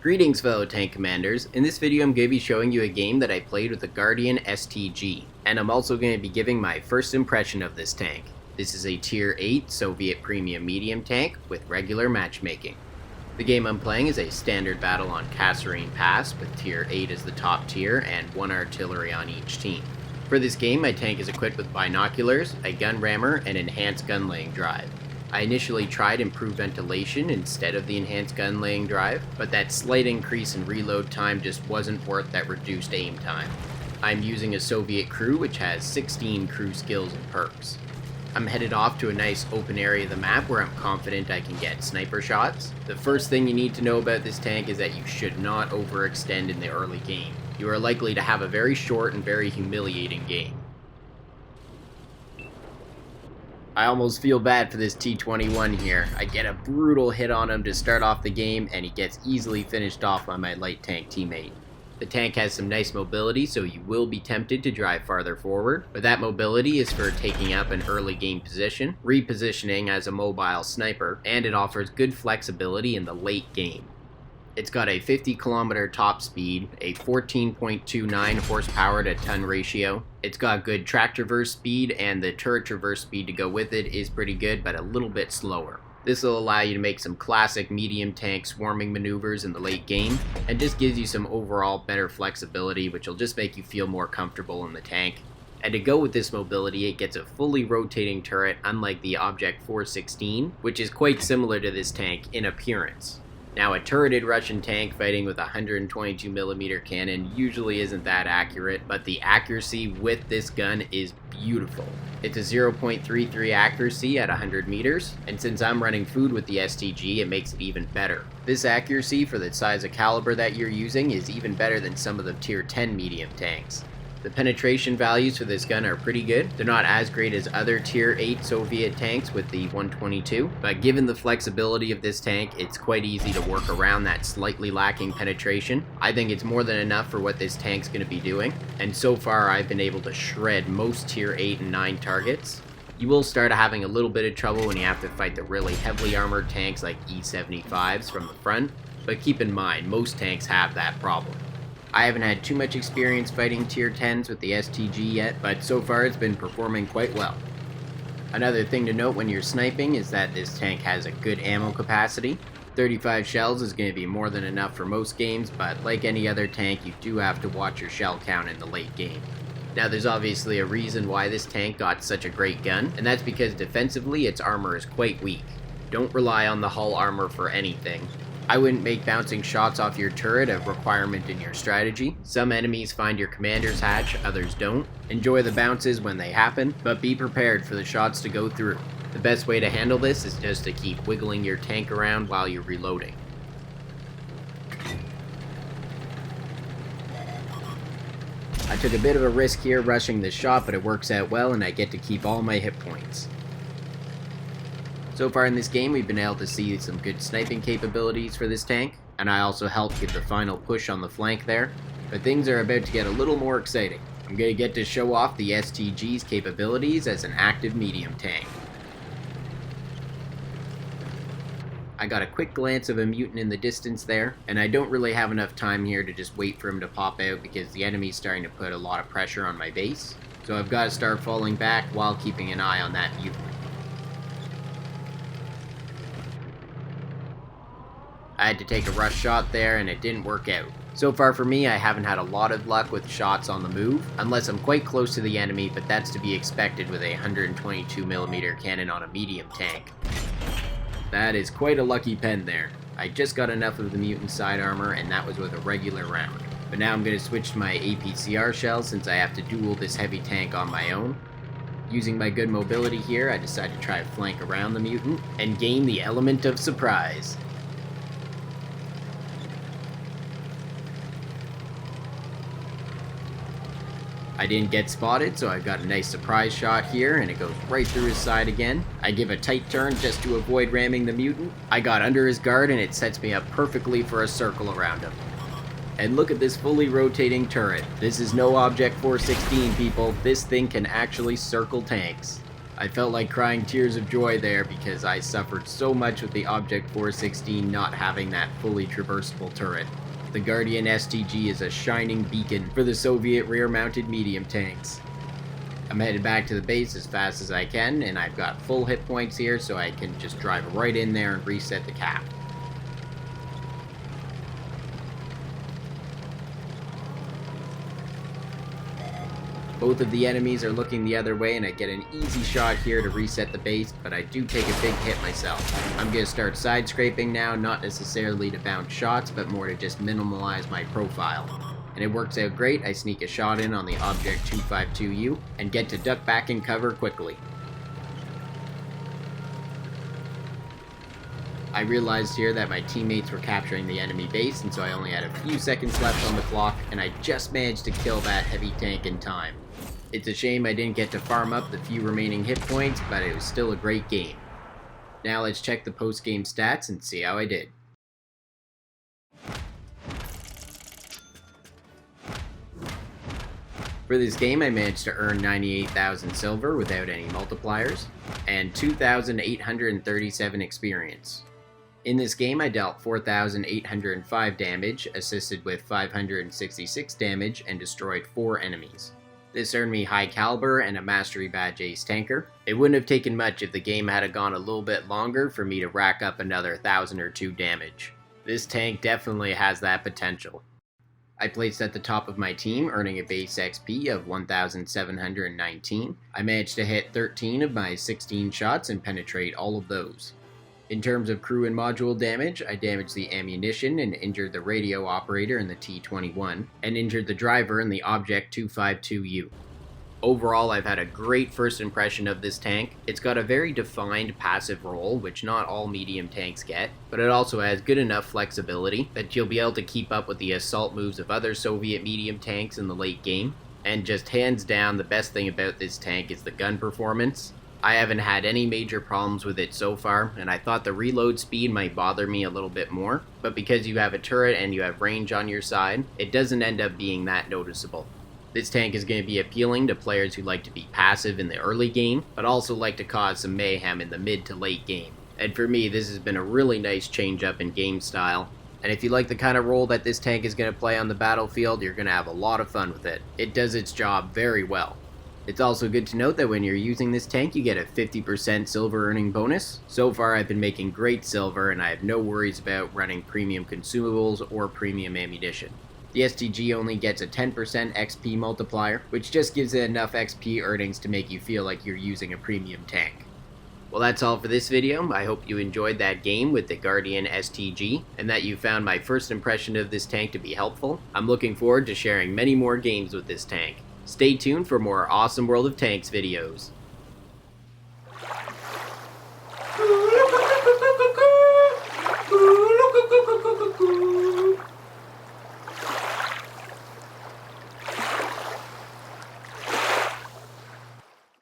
Greetings fellow tank commanders, in this video I'm going to be showing you a game that I played with the Guardian STG, and I'm also going to be giving my first impression of this tank. This is a tier 8 Soviet premium medium tank with regular matchmaking. The game I'm playing is a standard battle on Kasserine Pass with tier 8 as the top tier and 1 artillery on each team. For this game my tank is equipped with binoculars, a gun rammer, and enhanced gun laying drive. I initially tried improved ventilation instead of the enhanced gun laying drive, but that slight increase in reload time just wasn't worth that reduced aim time. I'm using a Soviet crew which has 16 crew skills and perks. I'm headed off to a nice open area of the map where I'm confident I can get sniper shots. The first thing you need to know about this tank is that you should not overextend in the early game. You are likely to have a very short and very humiliating game. I almost feel bad for this T-21 here. I get a brutal hit on him to start off the game and he gets easily finished off by my light tank teammate. The tank has some nice mobility, so you will be tempted to drive farther forward, but that mobility is for taking up an early game position, repositioning as a mobile sniper, and it offers good flexibility in the late game. It's got a 50-kilometer top speed, a 14.29 horsepower to ton ratio. It's got good track traverse speed, and the turret traverse speed to go with it is pretty good, but a little bit slower. This will allow you to make some classic medium tank swarming maneuvers in the late game, and just gives you some overall better flexibility, which will just make you feel more comfortable in the tank. And to go with this mobility, it gets a fully rotating turret, unlike the Object 416, which is quite similar to this tank in appearance. Now, a turreted Russian tank fighting with a 122mm cannon usually isn't that accurate, but the accuracy with this gun is beautiful. It's a 0.33 accuracy at 100 meters, and since I'm running food with the STG, it makes it even better. This accuracy for the size of caliber that you're using is even better than some of the tier 10 medium tanks. The penetration values for this gun are pretty good. They're not as great as other tier 8 Soviet tanks with the 122, but given the flexibility of this tank, it's quite easy to work around that slightly lacking penetration. I think it's more than enough for what this tank's going to be doing, and so far I've been able to shred most tier 8 and 9 targets. You will start having a little bit of trouble when you have to fight the really heavily armored tanks like E-75s from the front, but keep in mind, most tanks have that problem. I haven't had too much experience fighting tier 10s with the STG yet, but so far it's been performing quite well. Another thing to note when you're sniping is that this tank has a good ammo capacity. 35 shells is going to be more than enough for most games, but like any other tank, you do have to watch your shell count in the late game. Now there's obviously a reason why this tank got such a great gun, and that's because defensively its armor is quite weak. Don't rely on the hull armor for anything. I wouldn't make bouncing shots off your turret a requirement in your strategy. Some enemies find your commander's hatch, others don't. Enjoy the bounces when they happen, but be prepared for the shots to go through. The best way to handle this is just to keep wiggling your tank around while you're reloading. I took a bit of a risk here rushing this shot, but it works out well and I get to keep all my hit points. So far in this game, we've been able to see some good sniping capabilities for this tank, and I also helped give the final push on the flank there, but things are about to get a little more exciting. I'm going to get to show off the STG's capabilities as an active medium tank. I got a quick glance of a mutant in the distance there, and I don't really have enough time here to just wait for him to pop out because the enemy's starting to put a lot of pressure on my base, so I've got to start falling back while keeping an eye on that mutant. I had to take a rush shot there and it didn't work out. So far for me, I haven't had a lot of luck with shots on the move, unless I'm quite close to the enemy, but that's to be expected with a 122mm cannon on a medium tank. That is quite a lucky pen there. I just got enough of the mutant side armor and that was with a regular round. But now I'm going to switch to my APCR shell since I have to duel this heavy tank on my own. Using my good mobility here, I decided to try to flank around the mutant and gain the element of surprise. I didn't get spotted, so I got a nice surprise shot here, and it goes right through his side again. I give a tight turn just to avoid ramming the mutant. I got under his guard, and it sets me up perfectly for a circle around him. And look at this fully rotating turret. This is no Object 416, people. This thing can actually circle tanks. I felt like crying tears of joy there because I suffered so much with the Object 416 not having that fully traversable turret. The Guardian STG is a shining beacon for the Soviet rear-mounted medium tanks. I'm headed back to the base as fast as I can, and I've got full hit points here so I can just drive right in there and reset the cap. Both of the enemies are looking the other way, and I get an easy shot here to reset the base, but I do take a big hit myself. I'm going to start side scraping now, not necessarily to bounce shots, but more to just minimalize my profile. And it works out great. I sneak a shot in on the Object 252U and get to duck back in cover quickly. I realized here that my teammates were capturing the enemy base, and so I only had a few seconds left on the clock, and I just managed to kill that heavy tank in time. It's a shame I didn't get to farm up the few remaining hit points, but it was still a great game. Now let's check the post-game stats and see how I did. For this game, I managed to earn 98,000 silver without any multipliers, and 2,837 experience. In this game, I dealt 4,805 damage, assisted with 566 damage, and destroyed 4 enemies. This earned me high caliber and a mastery badge ace tanker. It wouldn't have taken much if the game had gone a little bit longer for me to rack up another 1,000 or 2 damage. This tank definitely has that potential. I placed at the top of my team, earning a base XP of 1,719. I managed to hit 13 of my 16 shots and penetrate all of those. In terms of crew and module damage, I damaged the ammunition and injured the radio operator in the T-21, and injured the driver in the Object 252U. Overall, I've had a great first impression of this tank. It's got a very defined passive role, which not all medium tanks get, but it also has good enough flexibility that you'll be able to keep up with the assault moves of other Soviet medium tanks in the late game. And just hands down, the best thing about this tank is the gun performance. I haven't had any major problems with it so far, and I thought the reload speed might bother me a little bit more, but because you have a turret and you have range on your side, it doesn't end up being that noticeable. This tank is going to be appealing to players who like to be passive in the early game, but also like to cause some mayhem in the mid to late game. And for me, this has been a really nice change up in game style. And if you like the kind of role that this tank is going to play on the battlefield, you're going to have a lot of fun with it. It does its job very well. It's also good to note that when you're using this tank, you get a 50% silver earning bonus. So far, I've been making great silver, and I have no worries about running premium consumables or premium ammunition. The STG only gets a 10% XP multiplier, which just gives it enough XP earnings to make you feel like you're using a premium tank. Well, that's all for this video. I hope you enjoyed that game with the Guardian STG, and that you found my first impression of this tank to be helpful. I'm looking forward to sharing many more games with this tank. Stay tuned for more awesome World of Tanks videos.